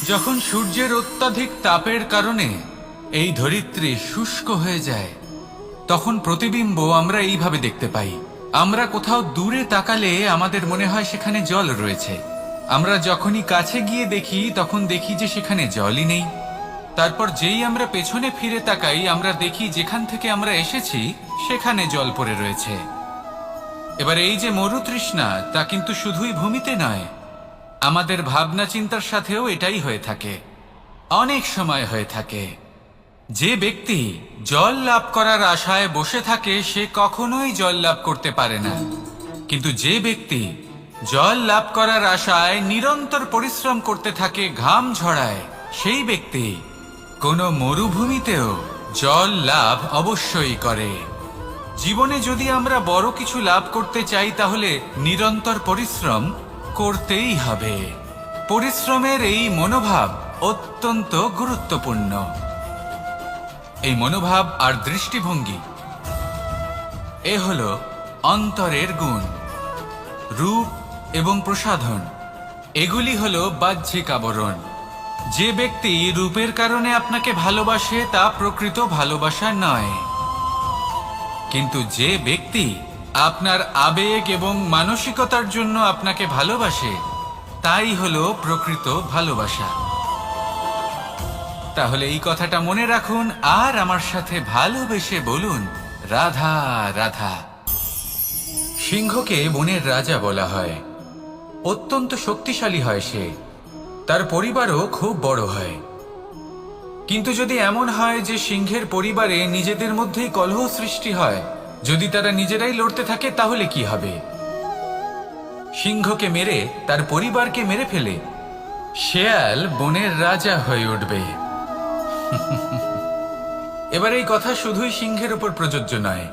যখন সূর্যের অত্যাধিক তাপের কারণে এই ধরিত্রী শুষ্ক হয়ে যায়, তখন প্রতিবিম্ব আমরা এইভাবে দেখতে পাই। আমরা কোথাও দূরে তাকালে আমাদের মনে হয় সেখানে জল রয়েছে। আমরা যখনই কাছে গিয়ে দেখি তখন দেখি যে সেখানে জলই নেই। তারপর যেই আমরা পেছনে ফিরে তাকাই, আমরা দেখি যেখান থেকে আমরা এসেছি সেখানে জল পড়ে রয়েছে। এবার এই যে মরুতৃষ্ণা, তা কিন্তু শুধুই ভূমিতে নয়, আমাদের ভাবনা চিন্তার সাথেও এটাই হয়ে থাকে, অনেক সময় হয়ে থাকে। যে ব্যক্তি জল লাভ করার আশায় বসে থাকে সে কখনোই জল লাভ করতে পারে না, কিন্তু যে ব্যক্তি জল লাভ করার আশায় নিরন্তর পরিশ্রম করতে থাকে, ঘাম ঝরায়, সেই ব্যক্তি কোনো মরুভূমিতেও জল লাভ অবশ্যই করে। জীবনে যদি আমরা বড় কিছু লাভ করতে চাই তাহলে নিরন্তর পরিশ্রম করতেই হবে। পরিশ্রমের এই মনোভাব অত্যন্ত গুরুত্বপূর্ণ। এই মনোভাব আর দৃষ্টিভঙ্গি এ হলো অন্তরের গুণ। রূপ এবং প্রসাধন এগুলি হলো বাহ্যিক আবরণ। যে ব্যক্তি রূপের কারণে আপনাকে ভালোবাসে তা প্রকৃত ভালোবাসা নয়, কিন্তু যে ব্যক্তি আপনার আবেগ এবং মানসিকতার জন্য আপনাকে ভালোবাসে তাই হলো প্রকৃত ভালোবাসা। তাহলে এই কথাটা মনে রাখুন আর আমার সাথে ভালোবেসে বলুন, রাধা রাধা। সিংহকে বনের রাজা বলা হয়। অত্যন্ত শক্তিশালী হয় সে, তার পরিবারও খুব বড় হয়। কিন্তু যদি এমন হয় যে সিংহের পরিবারে নিজেদের মধ্যেই কলহ সৃষ্টি হয়, যদি তারা নিজেরাই লড়তে থাকে, তাহলে কি হবে? সিংহকে মেরে তার পরিবারকে মেরে ফেলে শেয়াল বনের রাজা হয়ে উঠবে। এবার এই কথা শুধুই সিংহের উপর প্রযোজ্য নয়,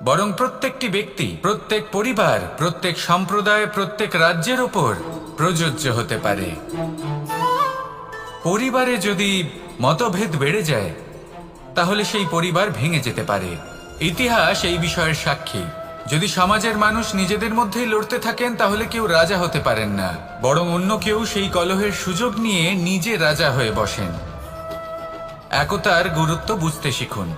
বরং প্রত্যেকটি ব্যক্তি, প্রত্যেক পরিবার, প্রত্যেক সম্প্রদায়, প্রত্যেক রাজ্যের উপর প্রযোজ্য হতে পারে। পরিবারে যদি মতভেদ বেড়ে যায় তাহলে সেই পরিবার ভেঙে যেতে পারে। ইতিহাস এই বিষয়ের সাক্ষী। যদি সমাজের মানুষ নিজেদের মধ্যেই লড়তে থাকেন তাহলে কেউ রাজা হতে পারেন না, বরং অন্য কেউ সেই কলহের সুযোগ নিয়ে নিজে রাজা হয়ে বসেন। একতার গুরুত্ব বুঝতে শিখুন।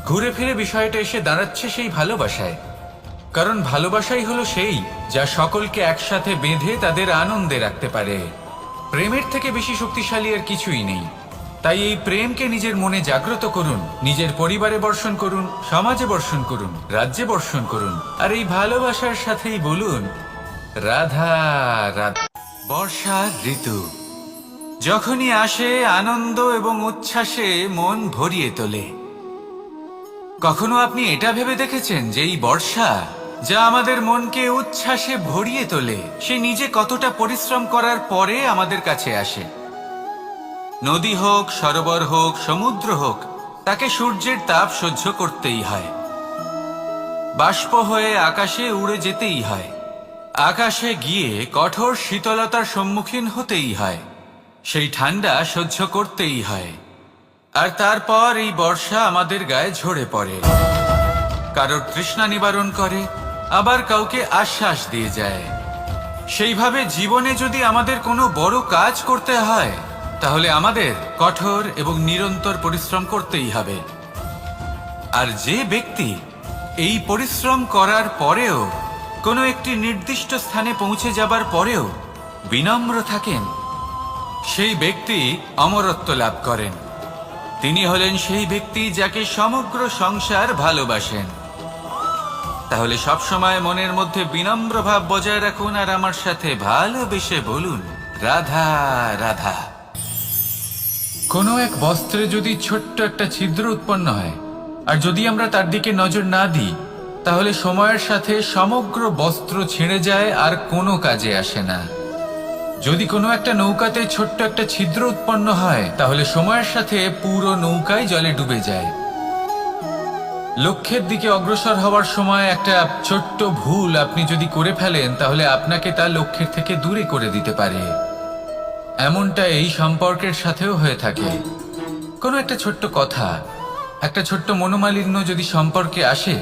ঘুরে ফিরে বিষয়টা এসে দাঁড়াচ্ছে সেই ভালোবাসায়, কারণ ভালোবাসাই হলো সেই যা সকলকে একসাথে বেঁধে তাদের আনন্দে রাখতে পারে। প্রেমের থেকে বেশি শক্তিশালী আর কিছুই নেই। তাই এই প্রেমকে নিজের মনে জাগ্রত করুন, নিজের পরিবারে বর্ষণ করুন, সমাজে বর্ষণ করুন, রাজ্যে বর্ষণ করুন, আর এই ভালোবাসার সাথেই বলুন, রাধা রাধা। বর্ষার ঋতু যখনই আসে আনন্দ এবং উচ্ছ্বাসে মন ভরিয়ে তোলে। কখনো আপনি এটা ভেবে দেখেছেন যে এই বর্ষা যা আমাদের মনকে উচ্ছ্বাসে ভরিয়ে তোলে, সে নিজে কতটা পরিশ্রম করার পরে আমাদের কাছে আসে? নদী হোক, সরোবর হোক, সমুদ্র হোক, তাকে সূর্যের তাপ সহ্য করতেই হয়। বাষ্প হয়ে আকাশে উড়ে যেতেই হয়। আকাশে গিয়ে কঠোর শীতলতার সম্মুখীন হতেই হয়। সেই ঠান্ডা সহ্য করতেই হয়। আর তারপর এই বর্ষা আমাদের গায়ে ঝরে পড়ে, কারোর তৃষ্ণা নিবারণ করে, আবার কাউকে আশ্বাস দিয়ে যায়। সেইভাবে জীবনে যদি আমাদের কোনো বড় কাজ করতে হয় তাহলে আমাদের কঠোর এবং নিরন্তর পরিশ্রম করতেই হবে। আর যে ব্যক্তি এই পরিশ্রম করার পরেও, কোনো একটি নির্দিষ্ট স্থানে পৌঁছে যাবার পরেও বিনম্র থাকেন, সেই ব্যক্তি অমরত্ব লাভ করেন। তিনি হলেন সেই ব্যক্তি যাকে সমগ্র সংসার ভালোবাসেন। তাহলে সবসময় মনের মধ্যে বিনম্র ভাব বজায় রাখুন আর আমার সাথে ভালোবেসে বলুন, রাধা রাধা। কোনো এক বস্ত্রে যদি ছোট্ট একটা ছিদ্র উৎপন্ন হয় আর যদি আমরা তার দিকে নজর না দিই তাহলে সময়ের সাথে সমগ্র বস্ত্র ছিঁড়ে যায় আর কোনো কাজে আসে না। যদি কোনো একটা নৌকাতে ছোট্ট একটা ছিদ্র উৎপন্ন হয় তাহলে সময়ের সাথে পুরো নৌকায় জলে ডুবে যায়। লক্ষ্যের দিকে অগ্রসর হওয়ার সময় একটা ছোট্ট ভুল আপনি যদি করে ফেলেন তাহলে আপনাকে তা লক্ষ্যের থেকে দূরে করে দিতে পারে। এমনটা এই সম্পর্কের সাথেও হয়ে থাকে। কোনো একটা ছোট্ট কথা, একটা ছোট্ট মনোমালিন্য যদি সম্পর্কে আসে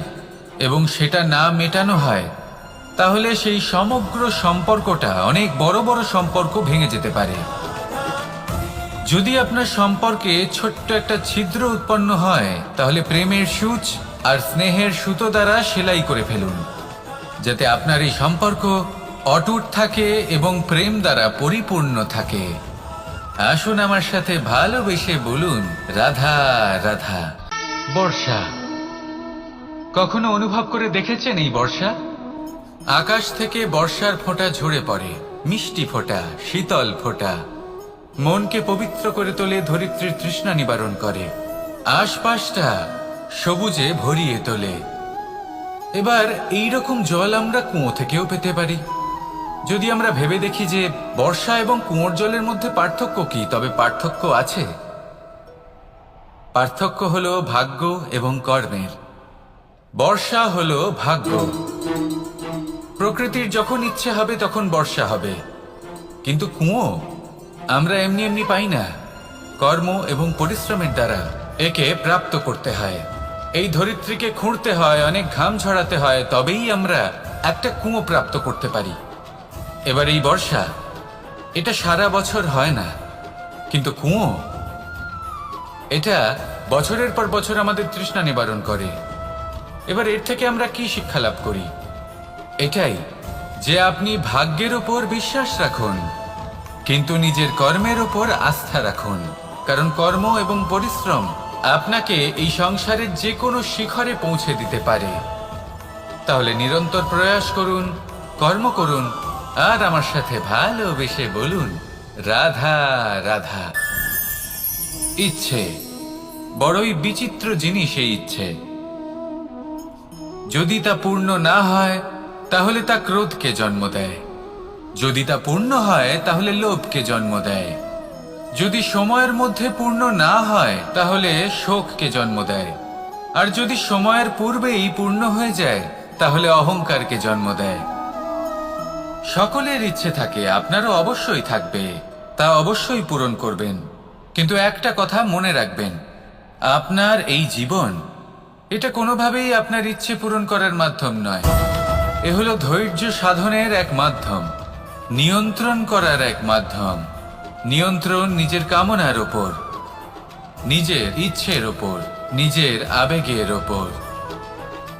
এবং সেটা না মেটানো হয়, তাহলে সেই সমগ্র সম্পর্কটা অনেক বড় বড় সম্পর্ক ভেঙে যেতে পারে। যদি আপনার সম্পর্কে ছোট্ট একটা ছিদ্র উৎপন্ন হয়, তাহলে প্রেমের সূচ আর স্নেহের সুতো দ্বারা সেলাই করে ফেলুন, যাতে আপনার এই সম্পর্ক অটুট থাকে এবং প্রেম দ্বারা পরিপূর্ণ থাকে। আসুন আমার সাথে ভালোবেসে বলুন, রাধা রাধা। বর্ষা, কখনো অনুভব করে দেখেছেন এই বর্ষা? আকাশ থেকে বর্ষার ফোঁটা ঝরে পড়ে, মিষ্টি ফোঁটা, শীতল ফোঁটা, মনকে পবিত্র করে তোলে, ধরিত্রীর তৃষ্ণা নিবারণ করে, আশপাশটা সবুজে ভরিয়ে তোলে। এবার এই রকম জল আমরা কুয়ো থেকেও পেতে পারি। যদি আমরা ভেবে দেখি যে বর্ষা এবং কুয়োর জলের মধ্যে পার্থক্য কি, তবে পার্থক্য আছে। পার্থক্য হলো ভাগ্য এবং কর্মের। বর্ষা হলো ভাগ্য। প্রকৃতির যখন ইচ্ছে হবে তখন বর্ষা হবে, কিন্তু কুয়ো আমরা এমনি এমনি পাই না। কর্ম এবং পরিশ্রমের দ্বারা একে প্রাপ্ত করতে হয়। এই ধরিত্রীকে খুঁড়তে হয়, অনেক ঘাম ঝরাতে হয়, তবেই আমরা একটা কুয়ো প্রাপ্ত করতে পারি। এবার এই বর্ষা, এটা সারা বছর হয় না, কিন্তু কুয়ো এটা বছরের পর বছর আমাদের তৃষ্ণা নিবারণ করে। এবার এর থেকে আমরা কি শিক্ষা লাভ করি? এটাই যে আপনি ভাগ্যের উপর বিশ্বাস রাখুন, কিন্তু নিজের কর্মের উপর আস্থা রাখুন। কারণ কর্ম এবং পরিশ্রম আপনাকে এই সংসারের যে কোনো শিখরে পৌঁছে দিতে পারে। তাহলে নিরন্তর প্রয়াস করুন, কর্ম করুন, আর আমার সাথে ভালোবেসে বলুন, রাধা রাধা। ইচ্ছে বড়ই বিচিত্র জিনিস। এই ইচ্ছে যদি তা পূর্ণ না হয়, তাহলে তা ক্রোধকে জন্ম দেয়। যদি তা পূর্ণ হয়, তাহলে লোভকে জন্ম দেয়। যদি সময়ের মধ্যে পূর্ণ না হয়, তাহলে শোককে জন্ম দেয়। আর যদি সময়ের পূর্বেই পূর্ণ হয়ে যায়, তাহলে অহংকারকে জন্ম দেয়। সকলের ইচ্ছে থাকে, আপনারও অবশ্যই থাকবে, তা অবশ্যই পূরণ করবেন। কিন্তু একটা কথা মনে রাখবেন, আপনার এই জীবন, এটা কোনোভাবেই আপনার ইচ্ছে পূরণ করার মাধ্যম নয়। এ হলো ধৈর্য সাধনের এক মাধ্যম, নিয়ন্ত্রণ করার এক মাধ্যম। নিয়ন্ত্রণ নিজের কামনার ওপর, নিজের ইচ্ছের ওপর, নিজের আবেগের ওপর।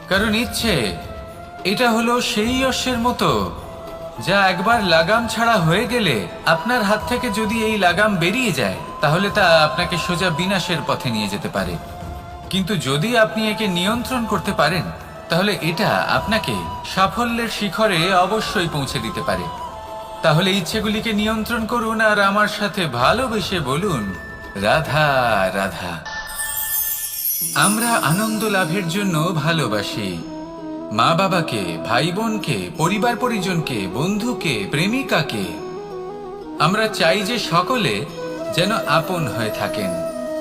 কারণ ইচ্ছে এটা হলো সেই অশ্বের মতো, যা একবার লাগাম ছাড়া হয়ে গেলে, আপনার হাত থেকে যদি এই লাগাম বেরিয়ে যায়, তাহলে তা আপনাকে সোজা বিনাশের পথে নিয়ে যেতে পারে। কিন্তু যদি আপনি একে নিয়ন্ত্রণ করতে পারেন, তাহলে এটা আপনাকে সাফল্যের শিখরে অবশ্যই পৌঁছে দিতে পারে। তাহলে ইচ্ছেগুলিকে নিয়ন্ত্রণ করুন, আর আমার সাথে ভালোবেসে বলুন, রাধা রাধা। আমরা আনন্দ লাভের জন্য ভালোবাসি মা বাবাকে, ভাই বোনকে, পরিবার পরিজনকে, বন্ধুকে, প্রেমিকাকে। আমরা চাই যে সকলে যেন আপন হয়ে থাকেন,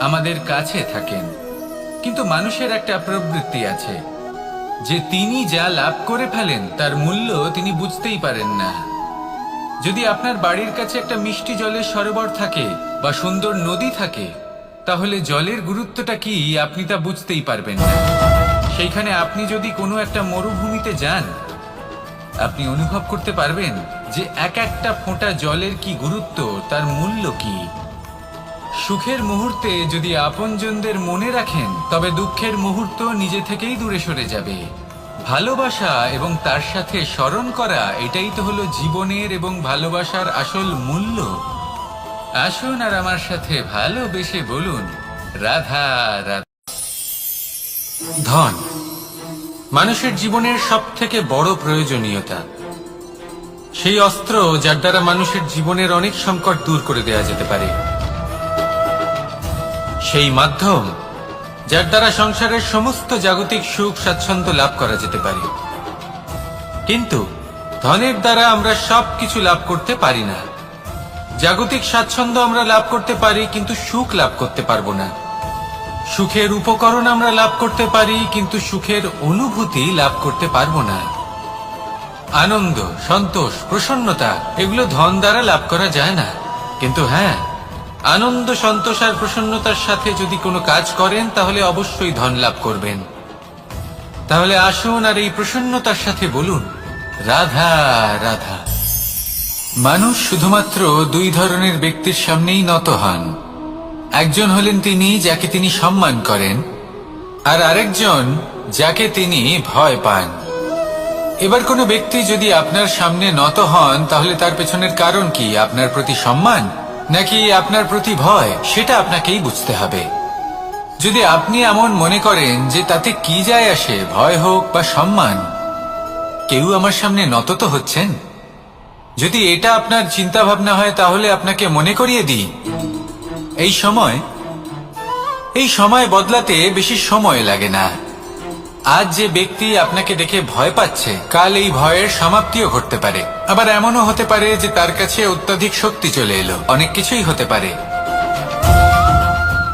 আমাদের কাছে থাকেন। কিন্তু মানুষের একটা প্রবৃত্তি আছে যে তিনি যা লাভ করে ফেলেন তার মূল্য তিনি বুঝতেই পারেন না। যদি আপনার বাড়ির কাছে একটা মিষ্টি জলের সরোবর থাকে বা সুন্দর নদী থাকে, তাহলে জলের গুরুত্বটা কি আপনি তা বুঝতেই পারবেন না। সেইখানে আপনি যদি কোনো একটা মরুভূমিতে যান, আপনি অনুভব করতে পারবেন যে এক একটা ফোঁটা জলের কি গুরুত্ব, তার মূল্য কি। সুখের মুহূর্তে যদি আপনজনদের মনে রাখেন, তবে দুঃখের মুহূর্ত নিজে থেকেই দূরে সরে যাবে। ভালোবাসা এবং তার সাথে স্মরণ করা, এটাই তো হলো জীবনের এবং ভালোবাসার আসল মূল্য। আসুন আর আমার সাথে ভালোবেসে বলুন, রাধা রাধা। ধন মানুষের জীবনের সব থেকে বড় প্রয়োজনীয়তা, সেই অস্ত্র যার দ্বারা মানুষের জীবনের অনেক সংকট দূর করে দেওয়া যেতে পারে, সেই মাধ্যম যার দ্বারা সংসারের সমস্ত জাগতিক সুখ স্বাচ্ছন্দ্য লাভ করা যেতে পারে। কিন্তু ধনের দ্বারা আমরা সবকিছু লাভ করতে পারি না। জাগতিক স্বাচ্ছন্দ্য আমরা লাভ করতে পারি, কিন্তু সুখ লাভ করতে পারবো না। সুখের উপকরণ আমরা লাভ করতে পারি, কিন্তু সুখের অনুভূতি লাভ করতে পারবো না। আনন্দ, সন্তোষ, প্রসন্নতা, এগুলো ধন দ্বারা লাভ করা যায় না। কিন্তু হ্যাঁ, আনন্দ, সন্তোষ আর প্রসন্নতার সাথে যদি কোনো কাজ করেন, তাহলে অবশ্যই ধন লাভ করবেন। তাহলে আসুন আর এই প্রসন্নতার সাথে বলুন, রাধা রাধা। মানুষ শুধুমাত্র দুই ধরনের ব্যক্তির সামনেই নত হন। একজন হলেন তিনি যাকে তিনি সম্মান করেন, আর আরেকজন যাকে তিনি ভয় পান। এবার কোনো ব্যক্তি যদি আপনার সামনে নত হন, তাহলে তার পেছনের কারণ কি? আপনার প্রতি সম্মান নাকি আপনার প্রতি ভয়? সেটা আপনাকেই বুঝতে হবে। যদি আপনি এমন মনে করেন যে তাতে কি যায় আসে, ভয় হোক বা সম্মান, কেউ আমার সামনে নত তো হচ্ছেন, যদি এটা আপনার চিন্তা ভাবনা হয়, তাহলে আপনাকে মনে করিয়ে দিই, এই সময় বদলাতে বেশি সময় লাগে না। আজ যে ব্যক্তি আপনাকে দেখে ভয় পাচ্ছে, কাল এই ভয়ের সমাপ্তিও ঘটতে পারে। আবার এমনও হতে পারে যে তার কাছে অত্যধিক শক্তি চলে এলো। অনেক কিছুই হতে পারে।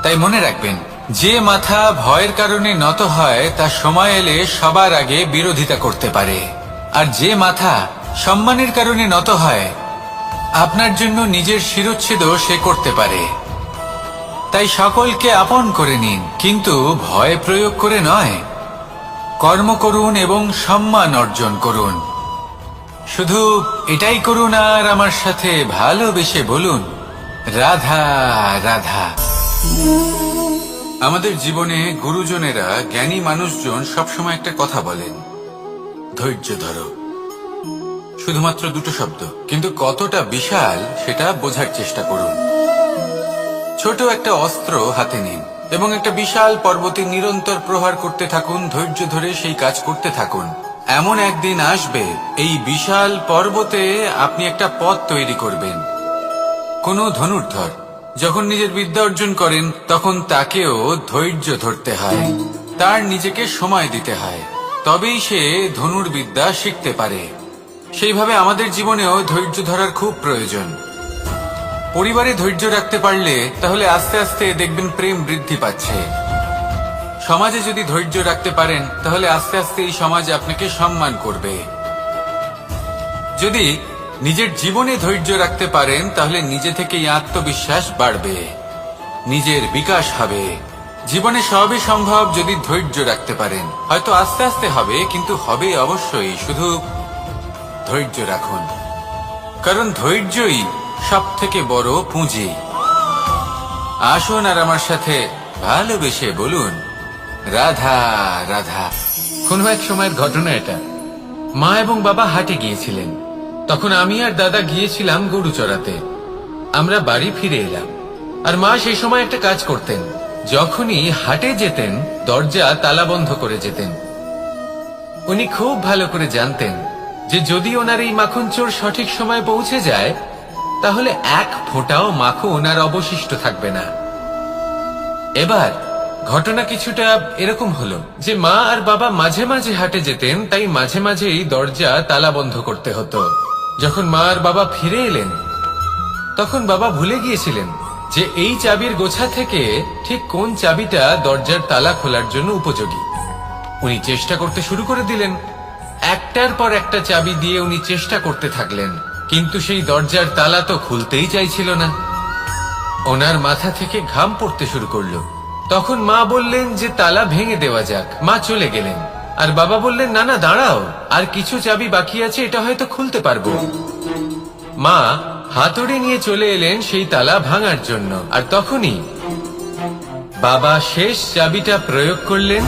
তাই মনে রাখবেন, যে মাথা ভয়ের কারণে নত হয় তা সময় এলে সবার আগে বিরোধিতা করতে পারে, আর যে মাথা সম্মানের কারণে নত হয়, আপনার জন্য নিজের শিরচ্ছেদও সে করতে পারে। তাই সকলকে আপন করে নিন, কিন্তু ভয় প্রয়োগ করে নয়। কর্ম করুন এবং সম্মান অর্জন করুন। শুধু এটাই করুন আর আমার সাথে ভালোবেসে বলুন, রাধা রাধা। আমাদের জীবনে গুরুজনেরা, জ্ঞানী মানুষজন সবসময় একটা কথা বলেন, ধৈর্য ধরো। শুধুমাত্র দুটো শব্দ, কিন্তু কতটা বিশাল সেটা বোঝার চেষ্টা করুন। ছোট একটা অস্ত্র হাতে নিন এবং একটা বিশাল পর্বতে নিরন্তর প্রহার করতে থাকুন। ধৈর্য ধরে সেই কাজ করতে থাকুন। এমন একদিন আসবে, এই বিশাল পর্বতে আপনি একটা পথ তৈরি করবেন। কোনো ধনুর্ধর যখন নিজের বিদ্যা অর্জন করেন, তখন তাকেও ধৈর্য ধরতে হয়, তার নিজেকে সময় দিতে হয়, তবেই সে ধনুর্বিদ্যা শিখতে পারে। সেইভাবে আমাদের জীবনেও ধৈর্য ধরার খুব প্রয়োজন। পরিবারে ধৈর্য রাখতে পারলে তাহলে আস্তে আস্তে দেখবেন প্রেম বৃদ্ধি পাচ্ছে। সমাজে যদি ধৈর্য রাখতে পারেন, তাহলে আস্তে আস্তে এই সমাজ আপনাকে সম্মান করবে। যদি নিজের জীবনে ধৈর্য রাখতে পারেন, তাহলে নিজে থেকেই আত্মবিশ্বাস বাড়বে, নিজের বিকাশ হবে। জীবনে সবই সম্ভব যদি ধৈর্য রাখতে পারেন। হয়তো আস্তে আস্তে হবে, কিন্তু হবে অবশ্যই। শুধু ধৈর্য রাখুন, কারণ ধৈর্যই সব থেকে বড় পুঁজি। আসুন আর আমার সাথে ভালোবেসে বলুন, রাধা রাধা। কোনো এক সময়ের ঘটনা এটা। মা এবং বাবা হাটে গিয়েছিলেন। তখন আমি আর দাদা গিয়েছিলাম গরু চড়াতে। আমরা বাড়ি ফিরে এলাম, আর মা সেই সময় একটা কাজ করতেন। যখনই হাটে যেতেন, দরজা তালা বন্ধ করে যেতেন। উনি খুব ভালো করে জানতেন যে যদি ওনার এই মাখন চোর সঠিক সময় পৌঁছে যায়, তাহলে এক ফোঁটাও মাখন আর অবশিষ্ট থাকবে না। এবার ঘটনা কিছুটা এরকম হলো যে মা আর বাবা মাঝে মাঝে হাটে যেতেন, তাই মাঝে মাঝেই দরজা তালা বন্ধ করতে হতো। যখন মা আর বাবা ফিরে এলেন, তখন বাবা ভুলে গিয়েছিলেন যে এই চাবির গোছা থেকে ঠিক কোন চাবিটা দরজার তালা খোলার জন্য উপযোগী। উনি চেষ্টা করতে শুরু করে দিলেন। একটার পর একটা চাবি দিয়ে উনি চেষ্টা করতে থাকলেন, কিন্তু সেই দরজার তালা তো খুলতেই চাইছিল না। ওনার মাথা থেকে ঘাম পড়তে শুরু করলো। তখন মা বললেন যে তালা ভেঙে দেওয়া যাক। মা চলে গেলেন, আর বাবা বললেন, না না দাঁড়াও, আর কিছু চাবি বাকি আছে, এটা হয়তো খুলতে পারবো। মা হাতুড়ি নিয়ে চলে এলেন সেই তালা ভাঙার জন্য, আর তখনই বাবা শেষ চাবিটা প্রয়োগ করলেন,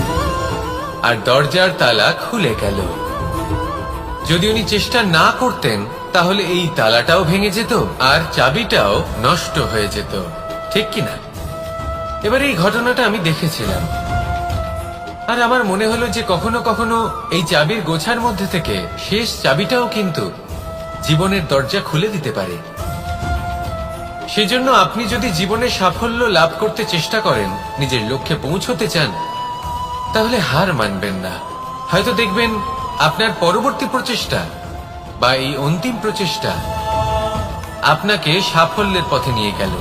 আর দরজার তালা খুলে গেল। যদি উনি চেষ্টা না করতেন, তাহলে এই তালাটাও ভেঙে যেত আর চাবিটাও নষ্ট হয়ে যেত, ঠিক কিনা? এবার এই ঘটনাটা আমি দেখেছিলাম, আর আমার মনে হলো যে কখনো কখনো এই চাবির গোছার মধ্যে থেকে শেষ চাবিটাও কিন্তু জীবনের দরজা খুলে দিতে পারে। সেজন্য আপনি যদি জীবনে সাফল্য লাভ করতে চেষ্টা করেন, নিজের লক্ষ্যে পৌঁছতে চান, তাহলে হার মানবেন না। হয়তো দেখবেন আপনার পরবর্তী প্রচেষ্টা বা এই অন্তিম প্রচেষ্টা আপনাকে সাফল্যের পথে নিয়ে গেল।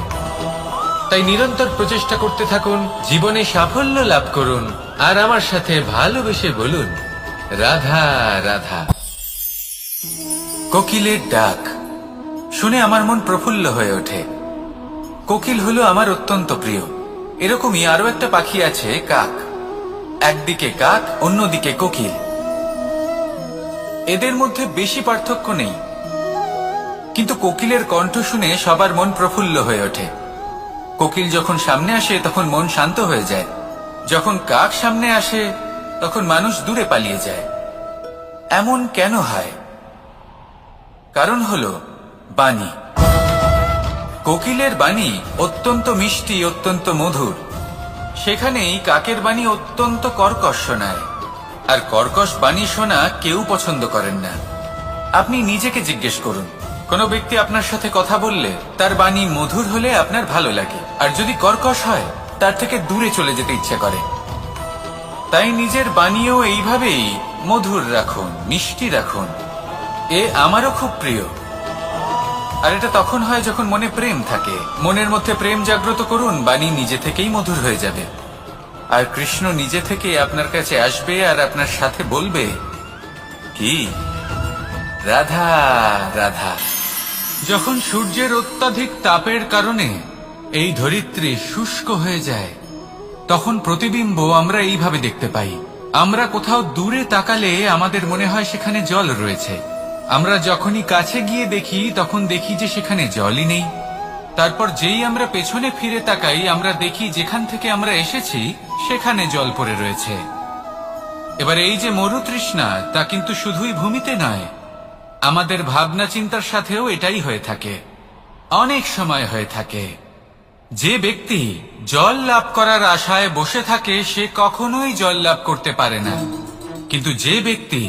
তাই নিরন্তর প্রচেষ্টা করতে থাকুন, জীবনে সাফল্য লাভ করুন, আর আমার সাথে ভালোবেসে বলুন, রাধা রাধা। কোকিলের ডাক শুনে আমার মন প্রফুল্ল হয়ে ওঠে। কোকিল হলো আমার অত্যন্ত প্রিয়। এরকমই আরো একটা পাখি আছে, কাক। একদিকে কাক, অন্যদিকে কোকিল। এদের মধ্যে বেশি পার্থক্য নেই, কিন্তু কোকিলের কণ্ঠ শুনে সবার মন প্রফুল্ল হয়ে ওঠে। কোকিল যখন সামনে আসে তখন মন শান্ত হয়ে যায়, যখন কাক সামনে আসে তখন মানুষ দূরে পালিয়ে যায়। এমন কেন হয়? কারণ হলো বাণী। কোকিলের বাণী অত্যন্ত মিষ্টি, অত্যন্ত মধুর। সেখানেই কাকের বাণী অত্যন্ত কর্কশ শোনায়, আর কর্কশ বাণী শোনা কেউ পছন্দ করেন না। আপনি নিজেকে জিজ্ঞেস করুন, কোনো ব্যক্তি আপনার সাথে কথা বললে তার বাণী মধুর হলে আপনার ভালো লাগে, আর যদি কর্কশ হয় তার থেকে দূরে চলে যেতে ইচ্ছে করে। তাই নিজের বাণীও এইভাবেই মধুর রাখুন, মিষ্টি রাখুন। এ আমারও খুব প্রিয়। আর এটা তখন হয় যখন মনে প্রেম থাকে। মনের মধ্যে প্রেম জাগ্রত করুন, বাণী নিজে থেকেই মধুর হয়ে যাবে। আর কৃষ্ণ নিজে থেকে আপনার কাছে আসবে আর আপনার সাথে বলবে, কি রাধা রাধা। যখন সূর্যের অত্যাধিক তাপের কারণে এই ধরিত্রী শুষ্ক হয়ে যায়, তখন প্রতিবিম্ব আমরা এইভাবে দেখতে পাই। আমরা কোথাও দূরে তাকালে আমাদের মনে হয় সেখানে জল রয়েছে। আমরা যখনই কাছে গিয়ে দেখি তখন দেখি যে সেখানে জলই নেই। তারপর যেই আমরা পেছনে ফিরে তাকাই, আমরা দেখি যেখান থেকে আমরা এসেছি সেখানে জল পড়ে রয়েছে। এবার এই যে মরুতৃষ্ণা, তা কিন্তু শুধুই ভূমিতে নয়, আমাদের ভাবনা চিন্তার সাথেও এটাই হয়ে থাকে, অনেক সময় হয়ে থাকে। যে ব্যক্তি জল লাভ করার আশায় বসে থাকে সে কখনোই জল লাভ করতে পারে না। কিন্তু যে ব্যক্তি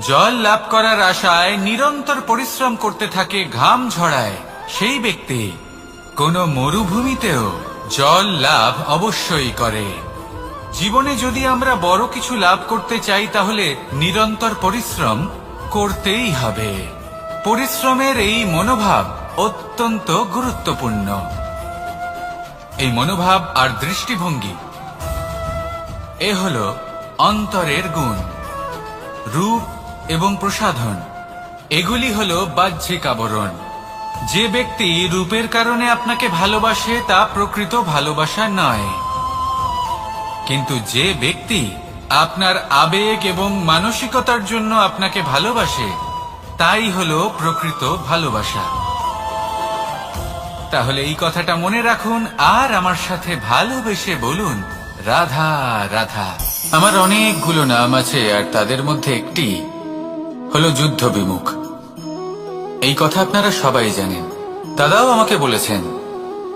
জল লাভ করার আশায় নিরন্তর পরিশ্রম করতে থাকে, ঘাম ঝরায়, সেই ব্যক্তি কোনো মরুভূমিতেও জল লাভ অবশ্যই করে। জীবনে যদি আমরা বড় কিছু লাভ করতে চাই তাহলে নিরন্তর পরিশ্রম করতেই হবে। পরিশ্রমের এই মনোভাব অত্যন্ত গুরুত্বপূর্ণ। এই মনোভাব আর দৃষ্টিভঙ্গি এ হলো অন্তরের গুণ। রূপ এবং প্রসাধন এগুলি হলো বাহ্যিক আবরণ। যে ব্যক্তি রূপের কারণে আপনাকে ভালোবাসে তা প্রকৃত ভালোবাসা নয়, কিন্তু যে ব্যক্তি আপনার আবেগ এবং মানসিকতার জন্য আপনাকে ভালোবাসে তাই হলো প্রকৃত ভালোবাসা। তাহলে এই কথাটা মনে রাখুন আর আমার সাথে ভালোবেসে বলুন, রাধা রাধা। আমার অনেকগুলো নাম আছে, আর তাদের মধ্যে একটি হলো যুদ্ধ বিমুখ। এই কথা আপনারা সবাই জানেন। দাদাও আমাকে বলেছেন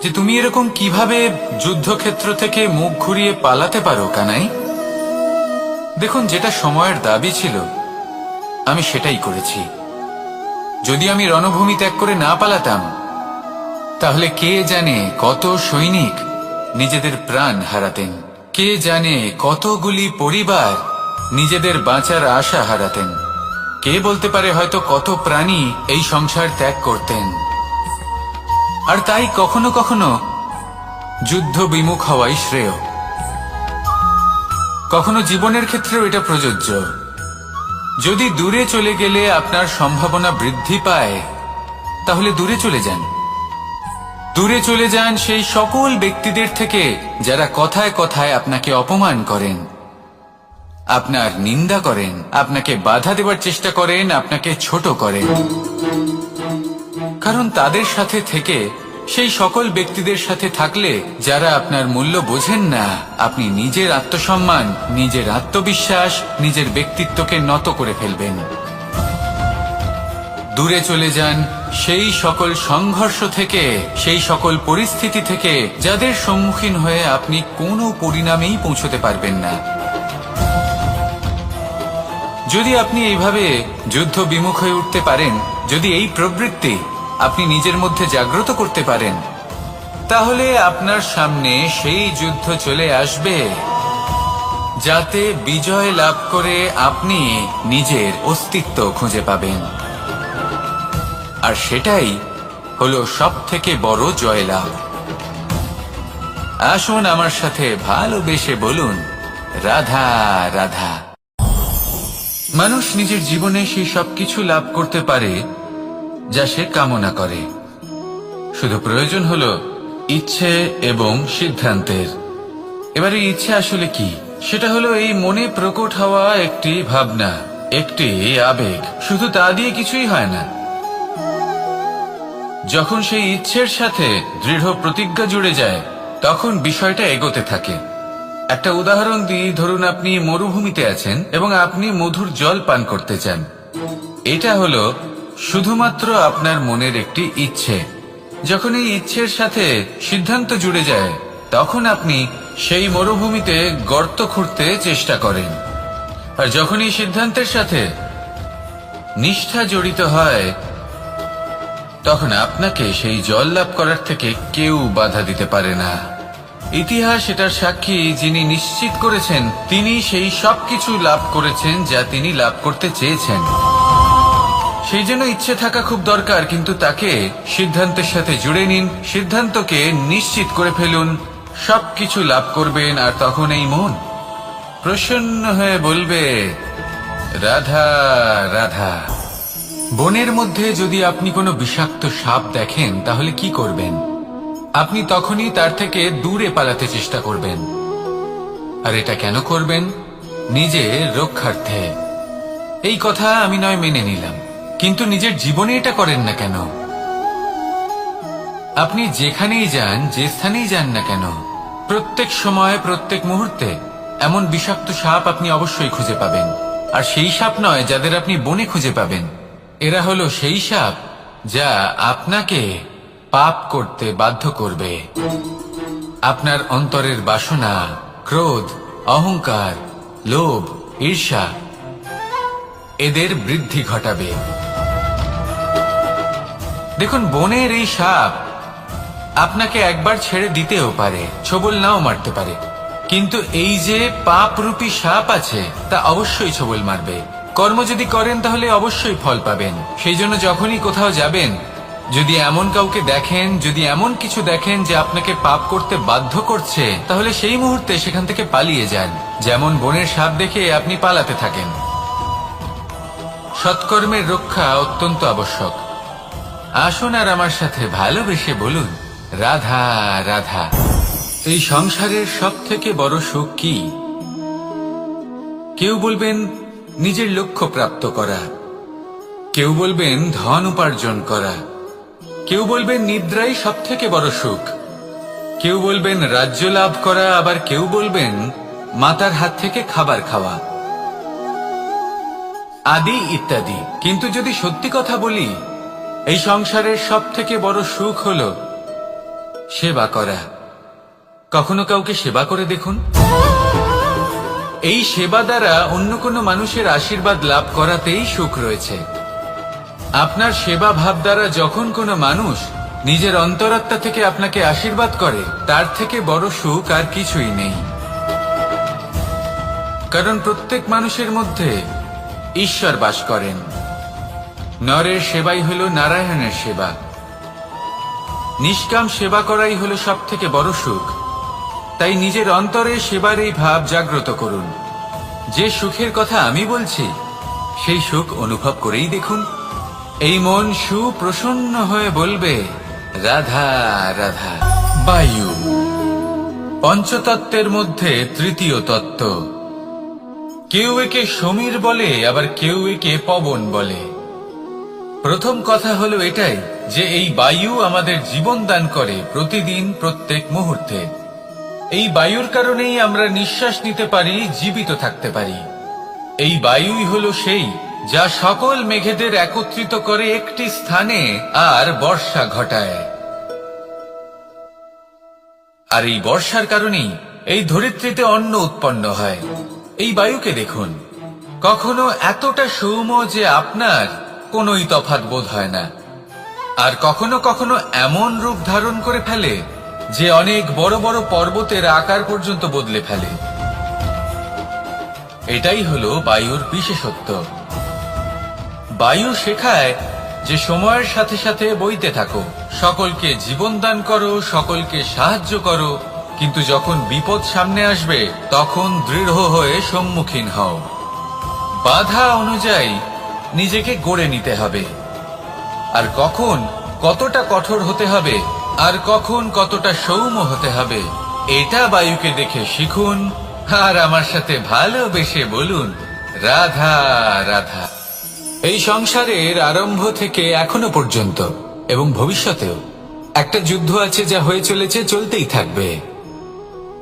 যে তুমি এরকম কিভাবে যুদ্ধক্ষেত্র থেকে মুখ ঘুরিয়ে পালাতে পারো কানাই। দেখুন, যেটা সময়ের দাবি ছিল আমি সেটাই করেছি। যদি আমি রণভূমি ত্যাগ করে না পালাতাম তাহলে কে জানে কত সৈনিক নিজেদের প্রাণ হারাতেন, কে জানে কতগুলি পরিবার নিজেদের বাঁচার আশা হারাতেন, কে বলতে পারে হয়তো কত প্রাণী এই সংসার ত্যাগ করতেন। আর তাই কখনো কখনো যুদ্ধ বিমুখ হওয়াই শ্রেয়। কখনো জীবনের ক্ষেত্রেও এটা প্রযোজ্য। যদি দূরে চলে গেলে আপনার সম্ভাবনা বৃদ্ধি পায় তাহলে দূরে চলে যান। দূরে চলে যান সেই সকল ব্যক্তিদের থেকে যারা কথায় কথায় আপনাকে অপমান করেন, আপনার নিন্দা করেন, আপনাকে বাধা দেওয়ার চেষ্টা করেন, আপনাকে ছোট করেন। কারণ তাদের সাথে থেকে, সেই সকল ব্যক্তিদের সাথে থাকলে যারা আপনার মূল্য বোঝেন না, আপনি নিজের আত্মসম্মান, নিজের আত্মবিশ্বাস, নিজের ব্যক্তিত্বকে নত করে ফেলবেন। দূরে চলে যান সেই সকল সংঘর্ষ থেকে, সেই সকল পরিস্থিতি থেকে যাদের সম্মুখীন হয়ে আপনি কোনো পরিণামেই পৌঁছতে পারবেন না। যদি আপনি এইভাবে যুদ্ধ বিমুখ হয়ে উঠতে পারেন, যদি এই প্রবৃত্তি আপনি নিজের মধ্যে জাগ্রত করতে পারেন, তাহলে আপনার সামনে সেই যুদ্ধ চলে আসবে যাতে বিজয় লাভ করে আপনি নিজের অস্তিত্ব খুঁজে পাবেন। আর সেটাই হলো সবথেকে বড় জয়লাভ। আসুন আমার সাথে ভালোবেসে বলুন, রাধা রাধা। মানুষ নিজের জীবনে সেই সবকিছু লাভ করতে পারে যা সে কামনা করে। শুধু প্রয়োজন হলো ইচ্ছে এবং সিদ্ধান্তের। এবারে ইচ্ছে আসলে কি? সেটা হলো এই মনে প্রকট হওয়া একটি ভাবনা, একটি আবেগ। শুধু তা দিয়ে কিছুই হয় না। যখন সেই ইচ্ছের সাথে দৃঢ় প্রতিজ্ঞা জুড়ে যায়, তখন বিষয়টা এগোতে থাকে। একটা উদাহরণ দিই, ধরুন আপনি মরুভূমিতে আছেন এবং আপনি মধুর জল পান করতে চান। এটা হলো শুধুমাত্র আপনার মনের একটি ইচ্ছে। যখন এই ইচ্ছের সাথে সিদ্ধান্ত জুড়ে যায়, তখন আপনি সেই মরুভূমিতে গর্ত খুঁড়তে চেষ্টা করেন। আর যখন এই সিদ্ধান্তের সাথে নিষ্ঠা জড়িত হয়, তখন আপনাকে সেই জল লাভ করার থেকে কেউ বাধা দিতে পারে না। ইতিহাস এটার সাক্ষী, যিনি নিশ্চিত করেছেন তিনি সেই সবকিছু লাভ করেছেন যা তিনি লাভ করতে চেয়েছেন। সেই জন্য ইচ্ছে থাকা খুব দরকার, কিন্তু তাকে সিদ্ধান্তের সাথে জুড়ে নিন, সিদ্ধান্তকে নিশ্চিত করে ফেলুন, সবকিছু লাভ করবেন। আর তখন এই মন প্রসন্ন হয়ে বলবে, রাধা রাধা। বনের মধ্যে যদি আপনি কোনো বিষাক্ত সাপ দেখেন, তাহলে কি করবেন? আপনি তখনই তার থেকে দূরে পালাতে চেষ্টা করবেন। আর এটা কেন করবেন? নিজের রক্ষার্থে। এই কথা আমি নয় মেনে নিলাম, কিন্তু নিজের জীবনে এটা করেন না কেন? আপনি যেখানেই যান, যে স্থানেই যান না কেন, প্রত্যেক সময় প্রত্যেক মুহূর্তে এমন বিষাক্ত সাপ আপনি অবশ্যই খুঁজে পাবেন। আর সেই সাপ নয় যাদের আপনি বনে খুঁজে পাবেন, এরা হলো সেই সাপ যা আপনাকে পাপ করতে বাধ্য করবে। আপনার অন্তরের বাসনা, ক্রোধ, অহংকার, লোভ, ঈর্ষা এদের বৃদ্ধি ঘটাবে। দেখুন, বনের এই সাপ আপনাকে একবার ছেড়ে দিতেও পারে, ছোবল নাও মারতে পারে, কিন্তু এই যে পাপরূপী সাপ আছে তা অবশ্যই ছোবল মারবে। কর্ম যদি করেন তাহলে অবশ্যই ফল পাবেন। সেই জন্য যখনই কোথাও যাবেন, যদি এমন কাউকে দেখেন, যদি এমন কিছু দেখেন যে আপনাকে পাপ করতে বাধ্য করছে, তাহলে সেই মুহূর্তে সেখান থেকে পালিয়ে যান। যেমন বনের সাপ দেখে আপনি পালাতে থাকেন। সৎকর্মের রক্ষা অত্যন্ত আবশ্যক। আসুন আর আমার সাথে ভালোবেসে বলুন, রাধা রাধা। এই সংসারের সব থেকে বড় সুখ কি? কেউ বলবেন নিজের লক্ষ্য প্রাপ্ত করা, কেউ বলবেন ধন উপার্জন করা, কেউ বলবেন নিদ্রাই সব থেকে বড় সুখ, কেউ বলবেন রাজ্য লাভ করা, আবার কেউ বলবেন মাতার হাত থেকে খাবার খাওয়া, আদি ইত্যাদি। কিন্তু যদি সত্যি কথা বলি, এই সংসারের সব থেকে বড় সুখ হলো সেবা করা। কখনো কাউকে সেবা করে দেখুন। এই সেবা দ্বারা অন্য কোনো মানুষের আশীর্বাদ লাভ করাতেই সুখ রয়েছে। আপনার সেবা ভাব দ্বারা যখন কোনো মানুষ নিজের অন্তরাত্মা থেকে আপনাকে আশীর্বাদ করে, তার থেকে বড় সুখ আর কিছুই নেই। কারণ প্রত্যেক মানুষের মধ্যে ঈশ্বর বাস করেন। নরের সেবাই হলো নারায়ণের সেবা। নিষ্কাম সেবা করাই হলো সব থেকে বড় সুখ। তাই নিজের অন্তরে সেবার এই ভাব জাগ্রত করুন। যে সুখের কথা আমি বলছি, সেই সুখ অনুভব করেই দেখুন। এই মন সুপ্রসন্ন হয়ে বলবে, রাধা রাধা। বায়ু পঞ্চতত্ত্বের মধ্যে তৃতীয় তত্ত্ব। কেউ একে সমীর বলে, আবার কেউ একে পবন বলে। প্রথম কথা হলো এটাই যে এই বায়ু আমাদের জীবন দান করে প্রতিদিন, প্রত্যেক মুহূর্তে। এই বায়ুর কারণেই আমরা নিঃশ্বাস নিতে পারি, জীবিত থাকতে পারি। এই বায়ুই হলো সেই যা সকল মেঘেদের একত্রিত করে একটি স্থানে আর বর্ষা ঘটায়। আর এই বর্ষার কারণেই এই ধরিত্রীতে অন্ন উৎপন্ন হয়। এই বায়ুকে দেখুন, কখনো এতটা সৌম্য যে আপনার কোনোই তফাৎ বোধ হয় না, আর কখনো কখনো এমন রূপ ধারণ করে ফেলে যে অনেক বড় বড় পর্বতের আকার পর্যন্ত বদলে ফেলে। এটাই হলো বায়ুর বিশেষত্ব। বায়ু শেখায় যে সময়ের সাথে সাথে বইতে থাকো, সকলকে জীবন দান করো, সকলকে সাহায্য করো, কিন্তু যখন বিপদ সামনে আসবে তখন দৃঢ় হয়ে সম্মুখীন হও। বাধা অনুযায়ী নিজেকে গড়ে নিতে হবে। আর কখন কতটা কঠোর হতে হবে, আর কখন কতটা সৌম্য হতে হবে, এটা বায়ুকে দেখে শিখুন, আর আমার সাথে ভালোবেসে বলুন, রাধা রাধা। এই সংসারের আরম্ভ থেকে এখনো পর্যন্ত এবং ভবিষ্যতেও একটা যুদ্ধ আছে, যা হয়ে চলেছে, চলতেই থাকবে।